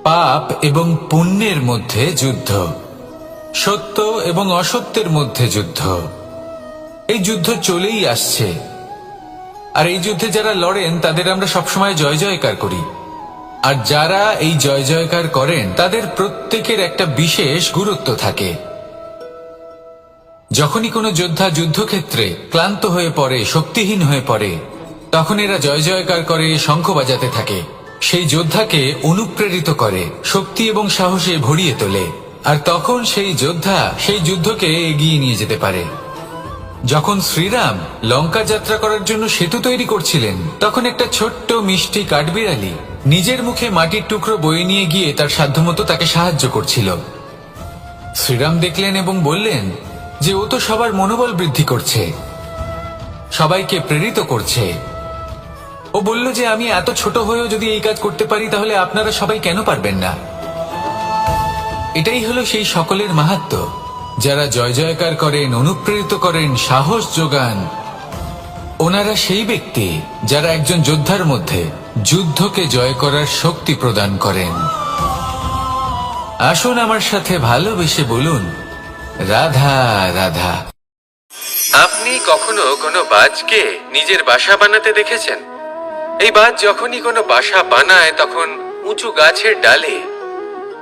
পাপ এবং পুণ্যের মধ্যে যুদ্ধ, সত্য এবং অসত্যের মধ্যে যুদ্ধ। এই যুদ্ধ চলেই আসছে, আর এই যুদ্ধে যারা লড়েন তাদের আমরা সবসময় জয় জয়কার করি। আর যারা এই জয় জয়কার করেন তাদের প্রত্যেকের একটা বিশেষ গুরুত্ব থাকে। যখনই কোনো যোদ্ধা যুদ্ধক্ষেত্রে ক্লান্ত হয়ে পড়ে, শক্তিহীন হয়ে পড়ে, তখন এরা জয় জয়কার করে, শঙ্খ বাজাতে থাকে, সেই যোদ্ধাকে অনুপ্রেরিত করে, শক্তি এবং সাহসে ভরিয়ে তোলে। আর তখন সেই যোদ্ধা সেই যুদ্ধকে এগিয়ে নিয়ে যেতে পারে। যখন শ্রীরাম লঙ্কা যাত্রা করার জন্য সেতু তৈরি করছিলেন, তখন একটা ছোট্ট মিষ্টি কাঠবিড়ালি নিজের মুখে মাটির টুকরো বয়ে নিয়ে গিয়ে তার সাধ্যমতো তাকে সাহায্য করছিল। শ্রীরাম দেখলেন এবং বললেন যে ও তো সবার মনোবল বৃদ্ধি করছে, সবাইকে প্রেরিত করছে। ও বলল যে আমি এত ছোট হয়েও যদি এই কাজ করতে পারি, তাহলে আপনারা সবাই কেন পারবেন না? এটাই হলো সেই সকলের মাহাত্ম্য, যারা জয় জয়কার করেন, অনুপ্রেরিত করেন, সাহস যোগান। ওনারা সেই ব্যক্তি যারা একজন যোদ্ধার মধ্যে যুদ্ধকে জয় করার শক্তি প্রদান করেন। আসুন আমার সাথে ভালোবেসে বলুন, রাধা রাধা। আপনি কখনো কোনো বাজকে নিজের বাসা বানাতে দেখেছেন? এই বাজ যখনই কোনো বাসা বানায়, তখন উঁচু গাছের ডালে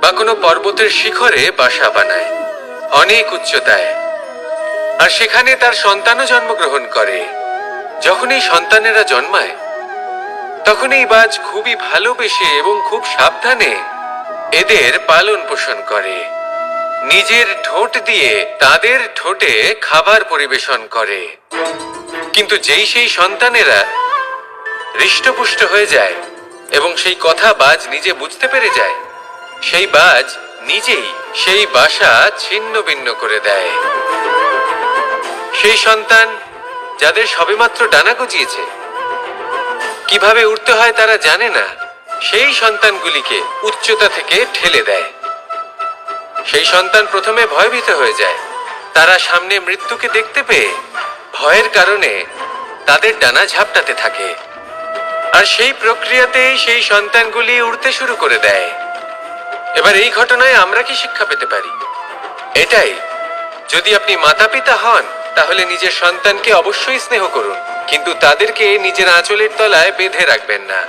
বা কোনো পর্বতের শিখরে বাসা বানায়, অনেক উচ্চতায়। আর সেখানে তার সন্তানও জন্মগ্রহণ করে। যখন এই সন্তানেরা জন্মায়, তখন এই বাজ খুবই ভালোবেসে এবং খুব সাবধানে এদের পালন পোষণ করে। নিজের ঠোঁট দিয়ে তাদের ঠোঁটে খাবার পরিবেশন করে। কিন্তু যেই সেই সন্তানেরা হৃষ্টপুষ্ট হয়ে যায় এবং সেই কথা বাজ নিজে বুঝতে পেরে যায়, সেই বাজ নিজেই সেই বাসা ছিন্ন ভিন্ন করে দেয়। সেই সন্তান যাদের সবেমাত্র ডানা গজিয়েছে, কিভাবে উঠতে হয় তারা জানে না, সেই সন্তানগুলিকে উচ্চতা থেকে ঠেলে দেয়। সেই সন্তান প্রথমে ভয়ভীত হয়ে যায়। তারা সামনে মৃত্যুকে দেখতে পেয়ে ভয়ের কারণে তাদের ডানা ঝাপটাতে থাকে। আর সেই প্রক্রিয়াতেই সেই সন্তানগুলি উড়তে শুরু করে দেয়। এবার এই ঘটনায় আমরা কি শিক্ষা পেতে পারি? এটাই, যদি আপনি মাতা পিতা হন, তাহলে নিজের সন্তানকে অবশ্যই স্নেহ করুন, কিন্তু তাদেরকে নিজের আঁচলের তলায় বেঁধে রাখবেন না।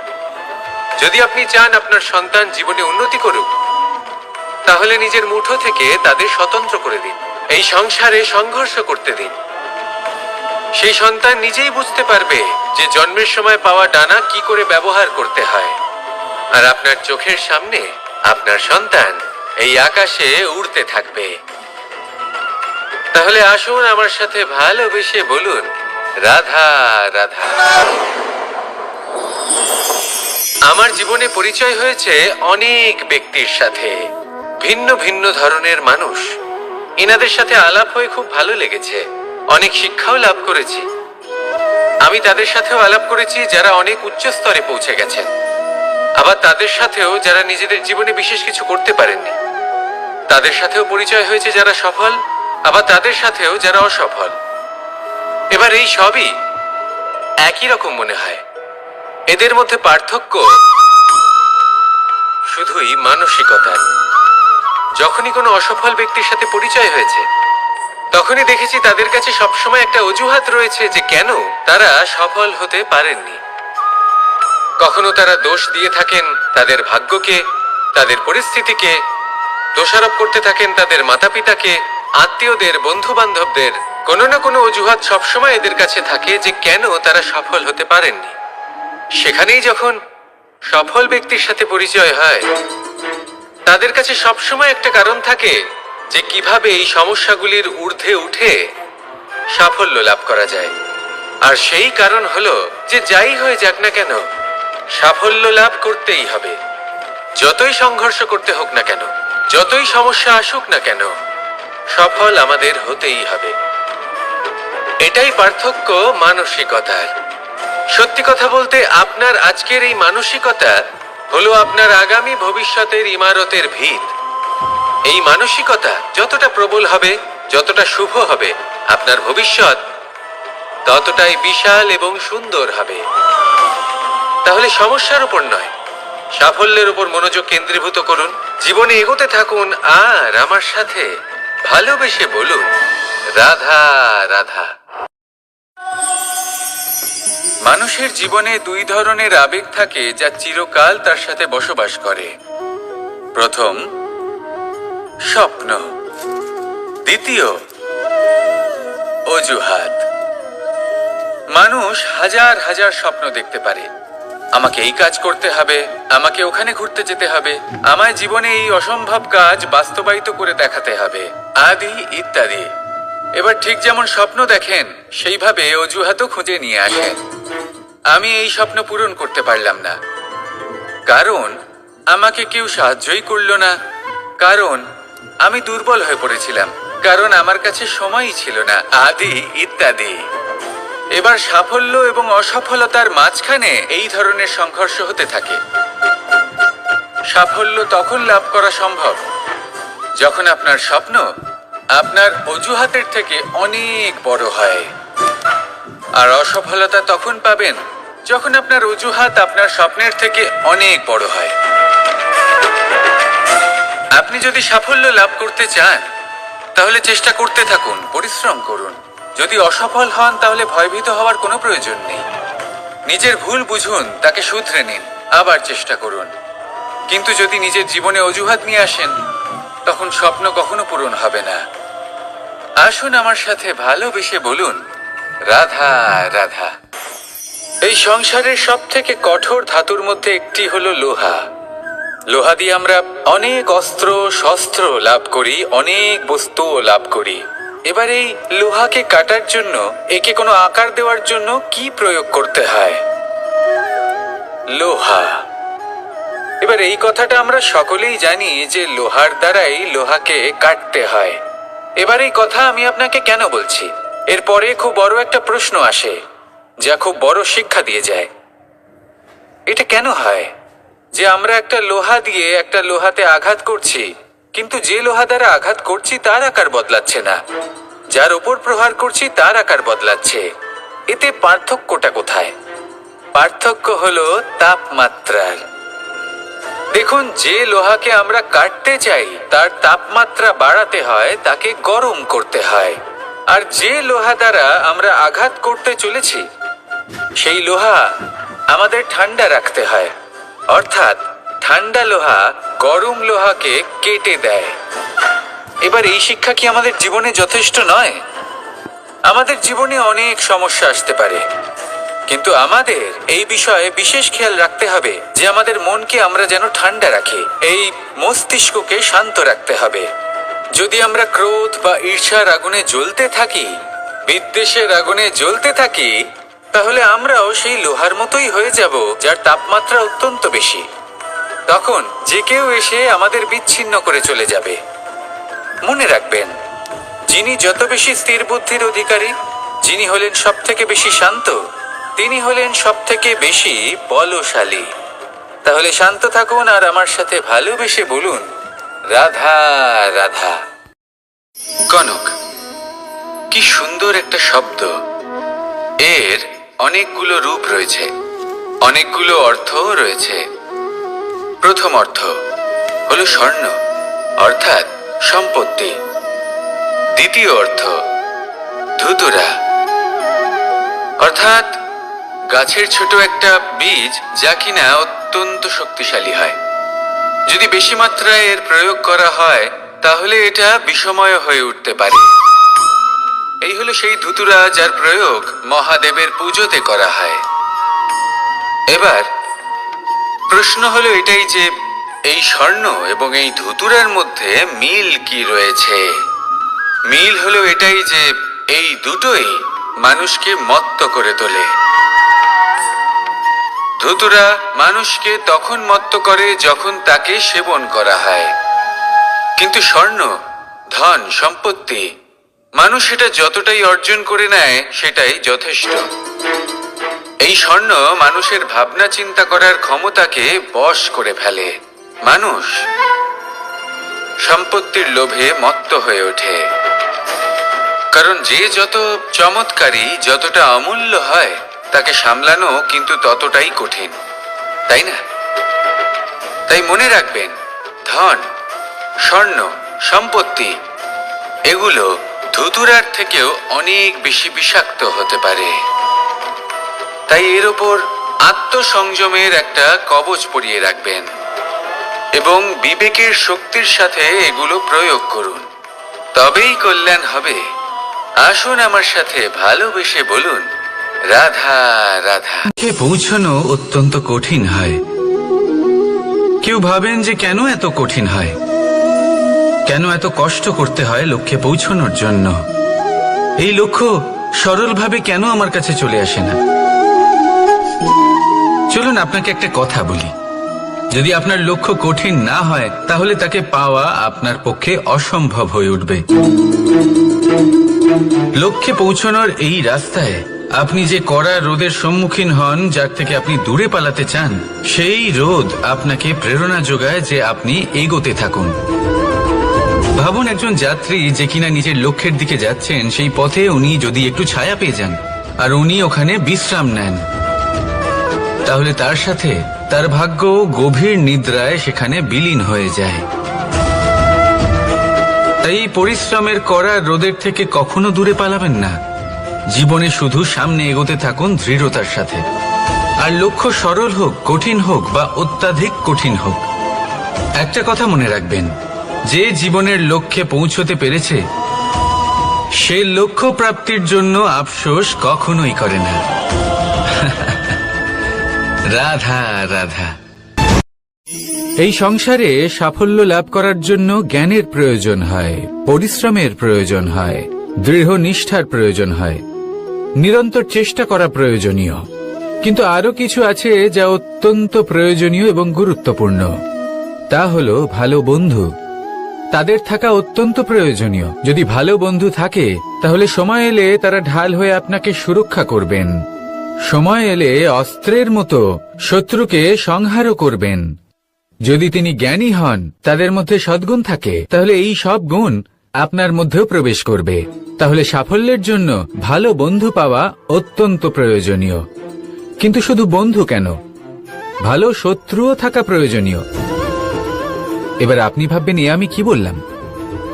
যদি আপনি চান আপনার সন্তান জীবনে উন্নতি করুক, তাহলে নিজের মুঠো থেকে তাদের স্বতন্ত্র করে দিন। এই সংসারে সংঘর্ষ করতে দিন। সেই সন্তান নিজেই বুঝতে পারবে যে জন্মের সময় পাওয়া ডানা কি করে ব্যবহার করতে হয়। আর আপনার চোখের সামনে আপনার সন্তান এই আকাশে উড়তে থাকবে। তাহলে আসুন আমার সাথে ভালোবেসে বলুন, রাধা রাধা। আমার জীবনে পরিচয় হয়েছে অনেক ব্যক্তির সাথে, ভিন্ন ভিন্ন ধরনের মানুষ। এনাদের সাথে আলাপ হয়ে খুব ভালো লেগেছে, অনেক শিক্ষাও লাভ করেছি। আমি তাদের সাথেও আলাপ করেছি যারা অনেক উচ্চ স্তরে পৌঁছে গেছেন, আবার তাদের সাথেও যারা নিজেদের জীবনে বিশেষ কিছু করতে পারেননি। তাদের সাথেও পরিচয় হয়েছে যারা সফল, আবার তাদের সাথেও যারা অসফল। এবার এই সবই একই রকম মনে হয়। এদের মধ্যে পার্থক্য শুধুই মানসিকতার। যখনই কোনো অসফল ব্যক্তির সাথে পরিচয় হয়েছে, তখনই দেখেছি তাদের কাছে সবসময় একটা অজুহাত রয়েছে যে কেন তারা সফল হতে পারেননি। কখনো তারা দোষ দিয়ে থাকেন তাদের ভাগ্যকে, তাদের পরিস্থিতিকে, দোষারোপ করতে থাকেন তাদের মাতা পিতাকে, আত্মীয়দের, বন্ধু বান্ধবদের। কোনো না কোনো অজুহাত সবসময় এদের কাছে থাকে যে কেন তারা সফল হতে পারেননি। সেখানেই যখন সফল ব্যক্তির সাথে পরিচয় হয়, তাদের কাছে সবসময় একটা কারণ থাকে যে কিভাবে এই সমস্যাগুলির ঊর্ধ্বে উঠে সাফল্য লাভ করা যায়। আর সেই কারণ হলো যে যাই হয়ে যাক না কেন, সাফল্য লাভ করতেই হবে। যতই সংঘর্ষ করতে হোক না কেন, যতই সমস্যা আসুক না কেন, সফল আমাদের হতেই হবে। এটাই পার্থক্য মানসিকতার। সত্যি কথা বলতে, আপনার আজকের এই মানসিকতা হলো আপনার আগামী ভবিষ্যতের ইমারতের ভিত। এই মানসিকতা যতটা প্রবল হবে, যতটা শুভ হবে, আপনার ভবিষ্যৎ ততটাই বিশাল এবং সুন্দর হবে। তাহলে সমস্যার উপর নয়, সাফল্যের উপর মনোযোগ কেন্দ্রীভূত করুন, জীবনে এগোতে থাকুন আর আমার সাথে ভালোবেসে বলুন, রাধা রাধা। মানুষের জীবনে দুই ধরনের আবেগ থাকে যা চিরকাল তার সাথে বসবাস করে। প্রথম, স্বপ্ন। দ্বিতীয়, অজুহাত। মানুষ হাজার হাজার স্বপ্ন দেখতে পারে। আমাকে এই কাজ করতে হবে, আমাকে ওখানে ঘুরতে যেতে হবে, আমায় জীবনে এই অসম্ভব কাজ বাস্তবায়িত করে দেখাতে হবে, আদি ইত্যাদি। এবার ঠিক যেমন স্বপ্ন দেখেন সেইভাবে অজুহাতও খুঁজে নিয়ে আসেন। আমি এই স্বপ্ন পূরণ করতে পারলাম না, কারণ আমাকে কেউ সাহায্যই করল না, কারণ আমি দুর্বল হয়ে পড়েছিলাম, কারণ আমার কাছে সময়ই ছিল না, আদি ইত্যাদি। এবার সাফল্য এবং অসফলতার মাঝখানে এই ধরনের সংঘর্ষ হতে থাকে। সাফল্য তখন লাভ করা সম্ভব যখন আপনার স্বপ্ন আপনার অজুহাতের থেকে অনেক বড় হয়, আর অসফলতা তখন পাবেন যখন আপনার অজুহাত আপনার স্বপ্নের থেকে অনেক বড় হয়। আপনি যদি সাফল্য লাভ করতে চান তাহলে চেষ্টা করতে থাকুন, পরিশ্রম করুন। যদি অসফল হন তাহলে ভয়ভীত হওয়ার কোনো প্রয়োজন নেই। নিজের ভুল বুঝুন, তাকে শুধরে নিন, আবার চেষ্টা করুন। কিন্তু যদি নিজের জীবনে অজুহাত নিয়ে আসেন তখন স্বপ্ন কখনো পূরণ হবে না। আসুন আমার সাথে ভালোবেসে বলুন, রাধা রাধা। এই সংসারের সব থেকে কঠোর ধাতুর মধ্যে একটি হলো লোহা। লোহা দিয়ে আমরা অনেক অস্ত্র শস্ত্র লাভ করি, অনেক বস্তুও লাভ করি। এবার এই লোহাকে কাটার জন্য, একে কোনো আকার দেওয়ার জন্য কি প্রয়োগ করতে হয়? লোহা। এবার এই কথাটা আমরা সকলেই জানি যে লোহার দ্বারাই লোহাকে কাটতে হয়। এবার এই কথা আমি আপনাকে কেন বলছি? এরপরে খুব বড় একটা প্রশ্ন আসে যা খুব বড় শিক্ষা দিয়ে যায়। এটা কেন হয় যে আমরা একটা লোহা দিয়ে একটা লোহাতে আঘাত করছি, কিন্তু যে লোহা দ্বারা আঘাত করছি তার আকার বদলাচ্ছে না, যার উপর প্রহার করছি তার আকার বদলাচ্ছে? এতে পার্থক্যটা কোথায়? পার্থক্য হলো তাপমাত্রার। দেখুন, যে লোহাকে আমরা কাটতে চাই তার তাপমাত্রা বাড়াতে হয়, তাকে গরম করতে হয়। আর যে লোহা দ্বারা আমরা আঘাত করতে চলেছি সেই লোহা আমাদের ঠান্ডা রাখতে হয়। অর্থাৎ ঠান্ডা লোহা গরম লোহাকে কেটে দেয়। এবার এই শিক্ষা কি আমাদের জীবনে যথেষ্ট নয়? আমাদের জীবনে অনেক সমস্যা আসতে পারে, কিন্তু আমাদের এই বিষয়ে বিশেষ খেয়াল রাখতে হবে যে আমাদের মনকে আমরা যেন ঠান্ডা রাখি, এই মস্তিষ্ককে শান্ত রাখতে হবে। যদি আমরা ক্রোধ বা ঈর্ষার আগুনে জ্বলতে থাকি, বিদ্বেষের আগুনে জ্বলতে থাকি, তাহলে আমরাও সেই লোহার মতোই হয়ে যাব যার তাপমাত্রা অত্যন্ত বেশি। তখন যে কেউ এসে আমাদের বিচ্ছিন্ন করে চলে যাবে। মনে রাখবেন, যিনি যত বেশি স্থির বুদ্ধির অধিকারী, যিনি হলেন সব থেকে বেশি শান্ত, তিনি হলেন সব থেকে বেশি বলশালী। তাহলে শান্ত থাকুন আর আমার সাথে ভালোবেসে বলুন, রাধা রাধা। কনক, কি সুন্দর একটা শব্দ। এর অনেকগুলো রূপ রয়েছে, অনেকগুলো অর্থও রয়েছে। প্রথম অর্থ হলো স্বর্ণ, অর্থাৎ সম্পত্তি। দ্বিতীয় অর্থ ধুতুরা, অর্থাৎ গাছের ছোট একটা বীজ যা কিনা অত্যন্ত শক্তিশালী হয়। যদি বেশি মাত্রায় এর প্রয়োগ করা হয় তাহলে এটা বিষময় হয়ে উঠতে পারে। এই হলো সেই ধুতুরা যার প্রয়োগ মহাদেবের পুজোতে করা হয়। এবার প্রশ্ন হলো এটাই যে এই স্বর্ণ এবং এই ধুতুরার মধ্যে মিল কি রয়েছে? মিল হলো এটাই যে এই দুটোই মানুষকে মত্ত করে তোলে। ধুতুরা মানুষকে তখন মত্ত করে যখন তাকে সেবন করা হয়, কিন্তু স্বর্ণ, ধন, সম্পত্তি, মানুষ এটা যতটাই অর্জন করে নেয় সেটাই যথেষ্ট। এই স্বর্ণ মানুষের ভাবনা চিন্তা করার ক্ষমতাকে বশ করে ফেলে। মানুষ সম্পত্তির লোভে মত্ত হয়ে ওঠে। কারণ যে যত চমৎকারী, যতটা অমূল্য হয়, তাকে সামলানো কিন্তু ততটাই কঠিন, তাই না? তাই মনে রাখবেন, ধন, স্বর্ণ, সম্পত্তি এগুলো ধুতুরার থেকেও অনেক বেশি বিষাক্ত হতে পারে। তাই এর ওপর আত্মসংযমের একটা কবচ পরিয়ে রাখবেন এবং বিবেকের শক্তির সাথে এগুলো প্রয়োগ করুন, তবেই কল্যাণ হবে। আসুন আমার সাথে ভালোবেসে বলুন, রাধা রাধা। পৌঁছানো অত্যন্ত কঠিন হয়। কেউ ভাবেন যে কেন এত কঠিন হয়, কেন এত কষ্ট করতে হয় লক্ষ্যে পৌঁছানোর জন্য। এই লক্ষ্য সরলভাবে কেন আমার কাছে চলে আসে না? চলুন আপনাকে একটা কথা বলি, যদি আপনার লক্ষ্য কঠিন না হয় তাহলে তাকে পাওয়া আপনার পক্ষে অসম্ভব হয়ে উঠবে। লক্ষ্যে পৌঁছানোর এই রাস্তায় আপনি যে কড়া রোদের সম্মুখীন হন, যার থেকে আপনি দূরে পালাতে চান, সেই রোদ আপনাকে প্রেরণা যোগায় যে আপনি এগোতে থাকুন। ভাবুন একজন যাত্রী যে কিনা নিজের লক্ষ্যের দিকে যাচ্ছেন, সেই পথে উনি যদি একটু ছায়া পেয়ে যান আর উনি ওখানে বিশ্রাম নেন, তাহলে তার সাথে তার ভাগ্য গভীর নিদ্রায় সেখানে বিলীন হয়ে যায়। তাই পরিশ্রমের করা রোদের থেকে কখনো দূরে পালাবেন না। জীবনে শুধু সামনে এগোতে থাকুন দৃঢ়তার সাথে। আর লক্ষ্য সরল হোক, কঠিন হোক বা অত্যাধিক কঠিন হোক, একটা কথা মনে রাখবেন, যে জীবনের লক্ষ্যে পৌঁছতে পেরেছে সে লক্ষ্য প্রাপ্তির জন্য আফসোস কখনোই করে না। রাধা রাধা। এই সংসারে সাফল্য লাভ করার জন্য জ্ঞানের প্রয়োজন হয়, পরিশ্রমের প্রয়োজন হয়, দৃঢ় নিষ্ঠার প্রয়োজন হয়, নিরন্তর চেষ্টা করা প্রয়োজনীয়। কিন্তু আরো কিছু আছে যা অত্যন্ত প্রয়োজনীয় এবং গুরুত্বপূর্ণ। তা হলো ভালো বন্ধু। তাদের থাকা অত্যন্ত প্রয়োজনীয়। যদি ভালো বন্ধু থাকে তাহলে সময় এলে তারা ঢাল হয়ে আপনাকে সুরক্ষা করবেন। সময় এলে অস্ত্রের মতো শত্রুকে সংহারও করবেন। যদি তিনি জ্ঞানী হন, তাদের মধ্যে সদ্গুণ থাকে, তাহলে এই সব গুণ আপনার মধ্যেও প্রবেশ করবে। তাহলে সাফল্যের জন্য ভালো বন্ধু পাওয়া অত্যন্ত প্রয়োজনীয়। কিন্তু শুধু বন্ধু কেন, ভালো শত্রুও থাকা প্রয়োজনীয়। এবার আপনি ভাববেন, আমি কি বললাম?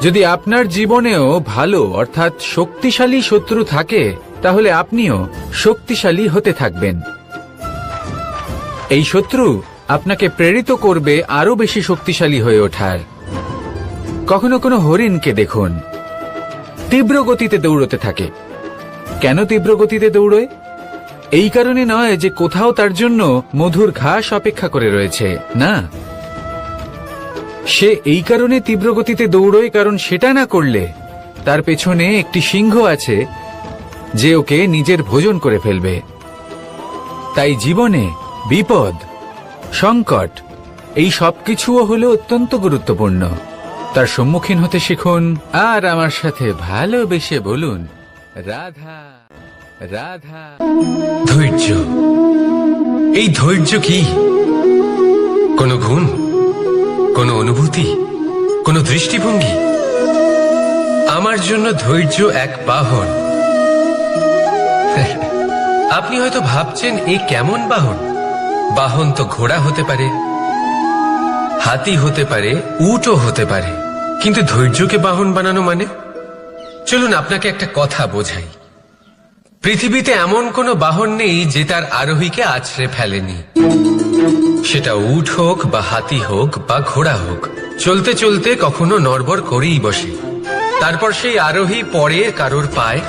যদি আপনার জীবনেও ভালো অর্থাৎ শক্তিশালী শত্রু থাকে, তাহলে আপনিও শক্তিশালী হতে থাকবেন। এই শত্রু আপনাকে প্রেরিত করবে আরো বেশি শক্তিশালী হয়ে ওঠার। কখনো কোনো হরিণকে দেখুন, তীব্র গতিতে দৌড়তে থাকে। কেন তীব্র গতিতে দৌড়য়? এই কারণে নয় যে কোথাও তার জন্য মধুর ঘাস অপেক্ষা করে রয়েছে, না। সে এই কারণে তীব্র গতিতে দৌড়য় কারণ সেটা না করলে তার পেছনে একটি সিংহ আছে যে ওকে নিজের ভোজন করে ফেলবে। তাই জীবনে বিপদ, সংকট এই সবকিছুও হলো অত্যন্ত গুরুত্বপূর্ণ। তার সম্মুখীন হতে শিখুন আর আমার সাথে ভালোবেসে বলুন, রাধা রাধা। ধৈর্য। এই ধৈর্য কি কোনো গুণ, কোনো অনুভূতি, কোনো দৃষ্টিভঙ্গি? আমার জন্য ধৈর্য এক বাহন। আপনি হয়তো ভাবছেন, এই কেমন বাহন? বাহন তো ঘোড়া হতে পারে, হাতি হতে পারে, উটও হতে পারে, কিন্তু ধৈর্যকে বাহন বানানো মানে? চলুন আপনাকে একটা কথা বোঝাই। পৃথিবীতে এমন কোনো বাহন নেই যে তার আরোহীকে আছড়ে ফেলেনি। সেটা উট হোক বা হাতি হোক বা ঘোড়া হোক, চলতে চলতে কখনো নড়বড় করেই বসে। তারপর সেই আরোহী পড়ে কারোর পায়,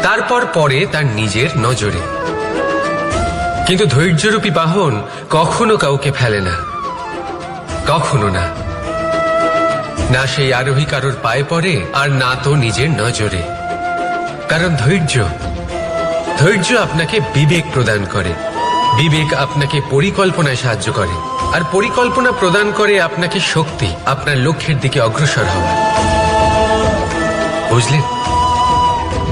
তারপর পড়ে তার নিজের নজরে। কিন্তু ধৈর্যরূপী বাহন কখনো কাউকে ফেলে না, কখনো না। না সেই আরোহী কারোর পায়ে পড়ে আর না তো নিজের নজরে। কারণ ধৈর্য আপনাকে বিবেক প্রদান করে, বিবেক আপনাকে পরিকল্পনায় সাহায্য করে, আর পরিকল্পনা প্রদান করে আপনাকে শক্তি, আপনার লক্ষ্যের দিকে অগ্রসর হওয়া। বুঝলেন?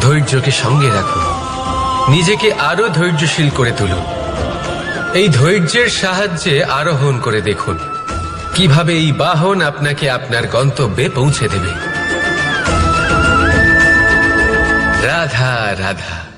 ধৈর্যকে সঙ্গে রাখুন, নিজেকে আরো ধৈর্যশীল করে তুলুন। এই ধৈর্যের সাহায্যে আরোহণ করে দেখুন, কিভাবে এই বাহন আপনাকে আপনার গন্তব্যে পৌঁছে দেবে। রাধা রাধা।